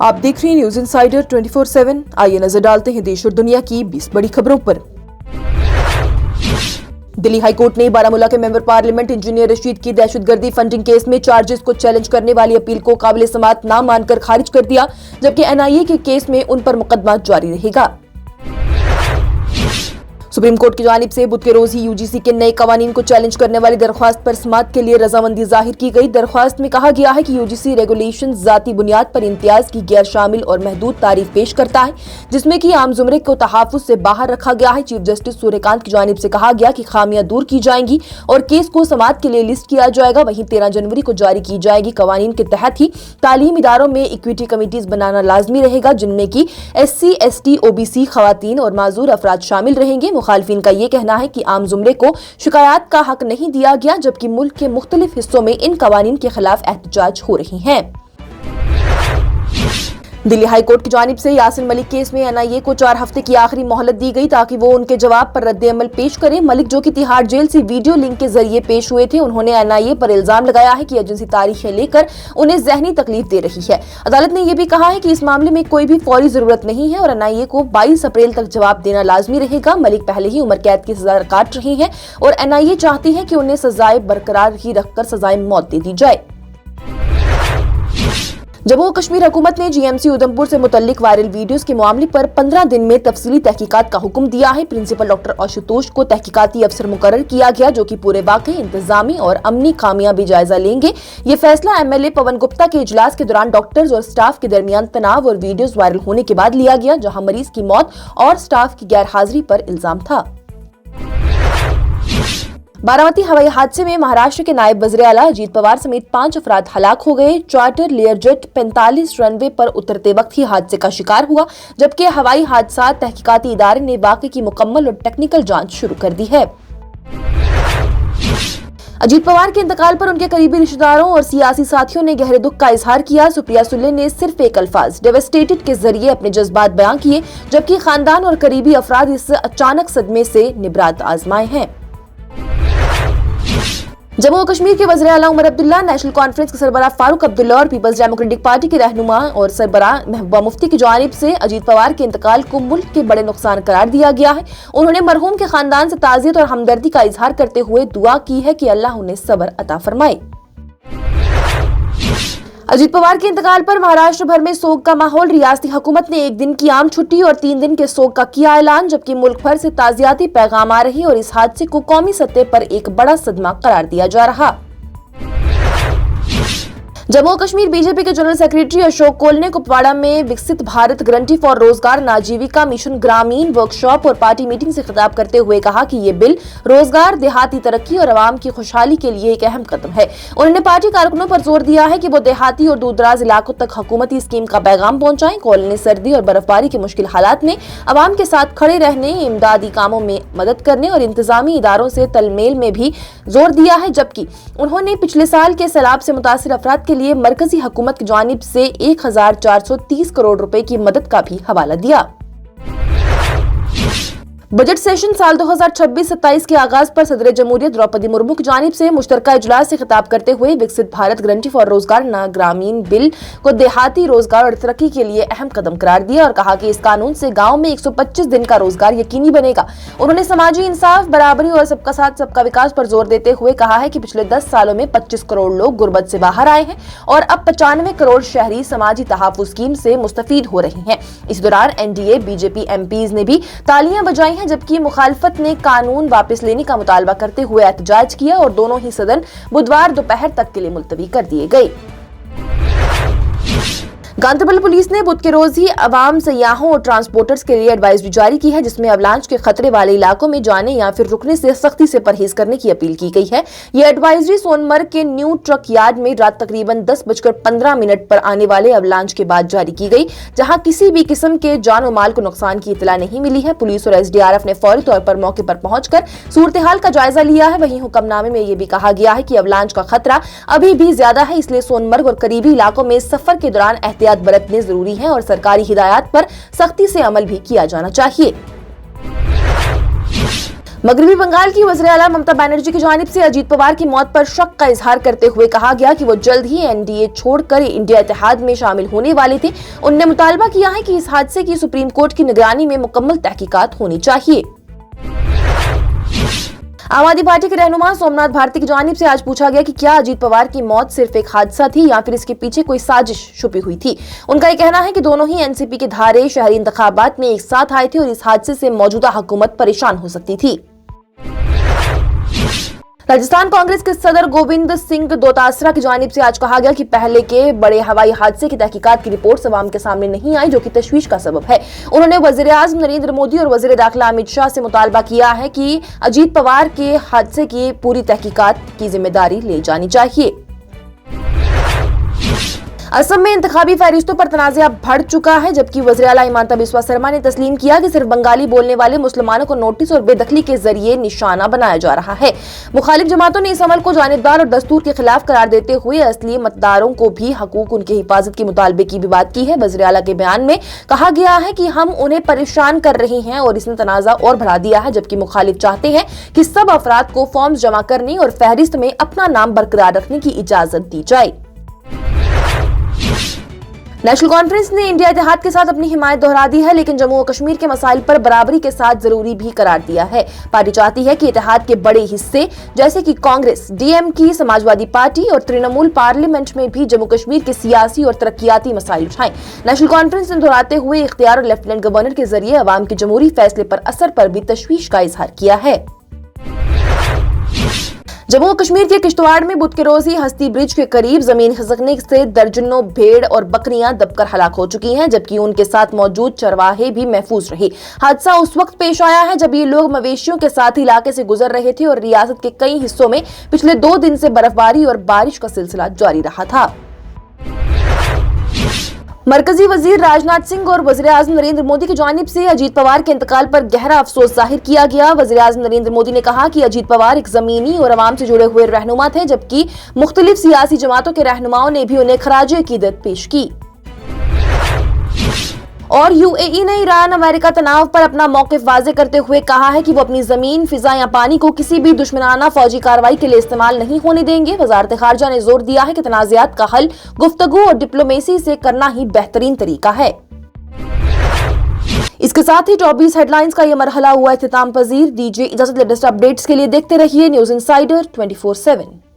आप देख रहे हैं न्यूज इनसाइडर 24/7। आइए नजर डालते हैं देश और दुनिया की 20 बड़ी खबरों पर। दिल्ली हाई कोर्ट ने बारामूला के मेंबर पार्लियामेंट इंजीनियर रशीद की दहशतगर्दी फंडिंग केस में चार्जेस को चैलेंज करने वाली अपील को काबिल समाअत न मानकर खारिज कर दिया, जबकि एनआईए के केस में उन पर मुकदमा जारी रहेगा। सुप्रीम कोर्ट की जानिब से बुध के रोज ही यूजीसी के नए कवानीन को चैलेंज करने वाली दरख्वास्त पर समाअत के लिए रजामंदी जाहिर की गई। दरख्वास्त में कहा गया है कि यूजीसी रेगुलेशन जाती बुनियाद पर इम्तियाज की गैर शामिल और महदूद तारीफ पेश करता है, जिसमें कि आम जुमरे को तहफ़्फ़ुज़ से बाहर रखा गया है। चीफ जस्टिस सूर्यकांत की जानिब से कहा गया कि खामियां दूर की जाएंगी और केस को समाअत के लिए लिस्ट किया जाएगा। वहीं 13 जनवरी को जारी की जाएगी कवानीन के तहत ही तालीम इदारों में इक्विटी कमेटीज बनाना लाजमी रहेगा, जिनमें की SC, ST, OBC खवातीन और माजूर अफराद शामिल रहेंगे। मुखालिफिन का ये कहना है कि आम जुमरे को शिकायत का हक नहीं दिया गया, जबकि मुल्क के मुख्तलिफ हिस्सों में इन कवानीन के खिलाफ एहतजाज हो रही हैं। दिल्ली हाई कोर्ट की जानिब से यासिन मलिक केस में एनआईए को 4 हफ्ते की आखिरी मोहलत दी गई ताकि वो उनके जवाब पर रद्द अमल पेश करे। मलिक, जो कि तिहाड़ जेल से वीडियो लिंक के जरिए पेश हुए थे, उन्होंने एनआईए पर इल्जाम लगाया है कि एजेंसी तारीखें लेकर उन्हें जहनी तकलीफ दे रही है। अदालत ने यह भी कहा है कि इस मामले में कोई भी फौरी जरूरत नहीं है और एनआईए को 22 अप्रैल तक जवाब देना लाजमी रहेगा। मलिक पहले ही उम्र कैद की सजा काट रही है और एनआईए चाहती है कि उन्हें सजाए बरकरार ही रखकर सजाए मौत दे दी जाए। जम्मू कश्मीर हुकूमत ने GMC उधमपुर से मुतल्लिक वायरल वीडियोस के मामले पर 15 दिन में तफसीली तहकीकात का हुक्म दिया है। प्रिंसिपल डॉक्टर आशुतोष को तहकीकाती अफसर मुकर्रर किया गया, जो कि पूरे वाकई इंतजामी और अमनी खामियां भी जायजा लेंगे। ये फैसला MLA पवन गुप्ता के इजलास के दौरान डॉक्टर्स और स्टाफ के दरमियान तनाव और वीडियोस वायरल होने के बाद लिया गया, जहां मरीज की मौत और स्टाफ की गैर हाजिरी पर इल्जाम था। बारामती हवाई हादसे में महाराष्ट्र के नायब वज़ीर आला अजीत पवार समेत 5 अफराद हलाक हो गए। चार्टर लेयर जेट 45 रनवे पर उतरते वक्त ही हादसे का शिकार हुआ, जबकि हवाई हादसा तहकीकाती इदारे ने वाक़े की मुकम्मल और टेक्निकल जांच शुरू कर दी है। अजीत पवार के इंतकाल पर उनके करीबी रिश्तेदारों और सियासी साथियों ने गहरे दुख का इजहार किया। सुप्रिया सुले ने सिर्फ एक अल्फाज डेवास्टेटेड के जरिए अपने जज्बात बयां किए, जबकि खानदान और करीबी अफराद इस अचानक सदमे से निबरात आजमाए हैं। जम्मू और कश्मीर के वज़ीर आला उमर अब्दुल्ला, नेशनल कॉन्फ्रेंस के सरबराह फारूक अब्दुल्ला और पीपल्स डेमोक्रेटिक पार्टी के रहनुमा और सरबराह महबूबा मुफ्ती की जानिब से अजीत पवार के इंतकाल को मुल्क के बड़े नुकसान करार दिया गया है। उन्होंने मरहूम के खानदान से ताज़ियत और हमदर्दी का इजहार करते हुए दुआ की है कि अल्लाह उन्हें सब्र अता फरमाए। अजीत पवार के इंतकाल पर महाराष्ट्र भर में सोग का माहौल। रियासती हुकूमत ने 1 दिन की आम छुट्टी और 3 दिन के सोग का किया ऐलान, जबकि मुल्क भर से ताज़ियाती पैगाम आ रही और इस हादसे को कौमी सतह पर एक बड़ा सदमा करार दिया जा रहा। जम्मू और कश्मीर बीजेपी के जनरल सेक्रेटरी अशोक कोल ने कुपवाड़ा में विकसित भारत गारंटी फॉर रोजगार नाजीविका मिशन ग्रामीण वर्कशॉप और पार्टी मीटिंग से खिताब करते हुए कहा कि ये बिल रोजगार, देहाती तरक्की और आवाम की खुशहाली के लिए एक अहम कदम है। उन्होंने पार्टी कारकुनों पर जोर दिया है कि वो देहाती और दूरदराज इलाकों तक हुकूमती स्कीम का पैगाम पहुंचाएं। कोल ने सर्दी और बर्फबारी के मुश्किल हालात में आवाम के साथ खड़े रहने, इमदादी कामों में मदद करने और इंतजामी इदारों से तालमेल में भी जोर दिया है, जबकि उन्होंने पिछले साल के सैलाब से मुतासिर अफराद के लिए मरकजी हुकूमत की जानिब से 1430 करोड़ रुपए की मदद का भी हवाला दिया। बजट सेशन साल 2026-27 के आगाज पर सदर जमहूरियत द्रौपदी मुर्मू की जानिब से मुश्तरका इजलास से खिताब करते हुए विकसित भारत गारंटी फॉर रोजगार ग्रामीण बिल को देहाती रोजगार और तरक्की के लिए अहम कदम करार दिया और कहा कि इस कानून से गांव में 125 दिन का रोजगार यकीनी बनेगा। उन्होंने समाजी इंसाफ, बराबरी और सबका साथ सबका विकास पर जोर देते हुए कहा है कि पिछले 10 सालों में 25 करोड़ लोग गुर्बत से बाहर आए हैं और अब 95 करोड़ शहरी समाजी तहफ़्फ़ुज़ स्कीम से मुस्तफीद हो रहे हैं। इस दौरान NDA BJP MPs ने भी तालियां बजाई हैं, जबकि मुखालफत ने कानून वापस लेने का मुतालबा करते हुए एहतजाज किया और दोनों ही सदन बुधवार दोपहर तक के लिए मुलतवी कर दिए गए। गांधरबल पुलिस ने बुध के रोज ही अवाम, सयाहों और ट्रांसपोर्टर्स के लिए एडवाइजरी जारी की है, जिसमें अवलांच के खतरे वाले इलाकों में जाने या फिर रुकने से सख्ती से परहेज करने की अपील की गई है। ये एडवाइजरी सोनमर्ग के न्यू ट्रक यार्ड में रात तकरीबन 10:15 पर आने वाले अवलांच के बाद जारी की गई, जहां किसी भी किस्म के जान और माल को नुकसान की इतला नहीं मिली है। पुलिस और SDRF ने फौरी तौर पर मौके पर पहुंचकर सूरत हाल का जायजा लिया है। वहीं हुक्मनामे में यह भी कहा गया है कि अवलांच का खतरा अभी भी ज्यादा है, इसलिए सोनमर्ग और करीबी इलाकों में सफर के दौरान एहतियात बरतने जरूरी है और सरकारी हिदायत पर सख्ती से अमल भी किया जाना चाहिए। मगरबी बंगाल की वज़ीर आला ममता बनर्जी की जानिब से अजीत पवार की मौत पर शक का इजहार करते हुए कहा गया कि वो जल्द ही एनडीए छोड़कर इंडिया इत्तेहाद में शामिल होने वाले थे। उन्होंने मुतालबा किया है कि इस हादसे की सुप्रीम कोर्ट की निगरानी में मुकम्मल तहकीकात होनी चाहिए। आम आदमी पार्टी के रहनुमा सोमनाथ भारती की जानिब से आज पूछा गया कि क्या अजीत पवार की मौत सिर्फ एक हादसा थी या फिर इसके पीछे कोई साजिश छुपी हुई थी। उनका ये कहना है कि दोनों ही एनसीपी के धारे शहरी इंतखाबात में एक साथ आए थे और इस हादसे से मौजूदा हुकूमत परेशान हो सकती थी। राजस्थान कांग्रेस के सदर गोविंद सिंह दोतासरा की जानिब से आज कहा गया कि पहले के बड़े हवाई हादसे की तहकीकात की रिपोर्ट अवाम के सामने नहीं आई, जो कि तशवीश का सबब है। उन्होंने वज़ीर आज़म नरेंद्र मोदी और वज़ीर दाखिला अमित शाह से मुतालबा किया है कि अजीत पवार के हादसे की पूरी तहकीकात की जिम्मेदारी ली जानी चाहिए। असम में इंतखाबी फहरिस्तों पर तनाज़ा बढ़ चुका है, जबकि वज़ीर आला हिमंता बिस्वा शर्मा ने तस्लीम किया कि सिर्फ बंगाली बोलने वाले मुसलमानों को नोटिस और बेदखली के जरिए निशाना बनाया जा रहा है। मुखालिफ जमातों ने इस अमल को जानिबदार और दस्तूर के खिलाफ करार देते हुए असली मतदारों को भी हकूक उनकी हिफाजत के मुतालबे की भी बात की है। वज़ीर आला के बयान में कहा गया है कि हम उन्हें परेशान कर रहे हैं और इसने तनाज़ा और बढ़ा दिया है, जबकि मुखालिफ चाहते हैं कि सब अफराद को फॉर्म्स जमा करने और फहरिस्त में अपना नाम बरकरार रखने की इजाजत दी जाए। नेशनल कॉन्फ्रेंस ने इंडिया इत्तेहाद के साथ अपनी हिमायत दोहरा दी है, लेकिन जम्मू और कश्मीर के मसाइल पर बराबरी के साथ जरूरी भी करार दिया है। पार्टी चाहती है कि इत्तेहाद के बड़े हिस्से जैसे कि कांग्रेस, डीएमके, समाजवादी पार्टी और तृणमूल पार्लियामेंट में भी जम्मू कश्मीर के सियासी और तरक्याती मसाइल उठाएं। नेशनल कॉन्फ्रेंस ने दोहराते हुए इख्तियार और लेफ्टिनेंट गवर्नर के जरिए अवाम के जमहूरी फैसले पर असर पर भी तशवीश का इजहार किया है। जम्मू और कश्मीर के किश्तवाड़ में बुध के रोज ही हस्ती ब्रिज के करीब जमीन खिसकने से दर्जनों भेड़ और बकरियां दबकर हलाक हो चुकी हैं, जबकि उनके साथ मौजूद चरवाहे भी महफूज रहे। हादसा उस वक्त पेश आया है जब ये लोग मवेशियों के साथ इलाके से गुजर रहे थे और रियासत के कई हिस्सों में पिछले 2 दिन से बर्फबारी और बारिश का सिलसिला जारी रहा था। मरकजी वजीर राजनाथ सिंह और वज़ीर आज़म नरेंद्र मोदी की जानिब से अजीत पवार के इंतकाल पर गहरा अफसोस जाहिर किया गया। वज़ीर आज़म नरेंद्र मोदी ने कहा कि अजीत पवार एक जमीनी और अवाम से जुड़े हुए रहनुमा थे, जबकि मुख्तलिफ सियासी जमातों के रहनुमाओं ने भी उन्हें खराजे अकीदत पेश की। और यूएई ने ईरान अमेरिका तनाव पर अपना मौक़िफ़ वाज़े करते हुए कहा है कि वो अपनी जमीन, फिजा या पानी को किसी भी दुश्मनाना फौजी कार्रवाई के लिए इस्तेमाल नहीं होने देंगे। वज़ारत ख़ारजा ने जोर दिया है कि तनाज़ात का हल गुफ्तगू और डिप्लोमेसी से करना ही बेहतरीन तरीका है। इसके साथ ही टॉप 20 हेडलाइंस का यह मरहला हुआ इख्तिताम पजीर। दीजिए इजाजत, लेटेस्ट अपडेट्स के लिए देखते रहिए न्यूज़ इंसाइडर 24/7।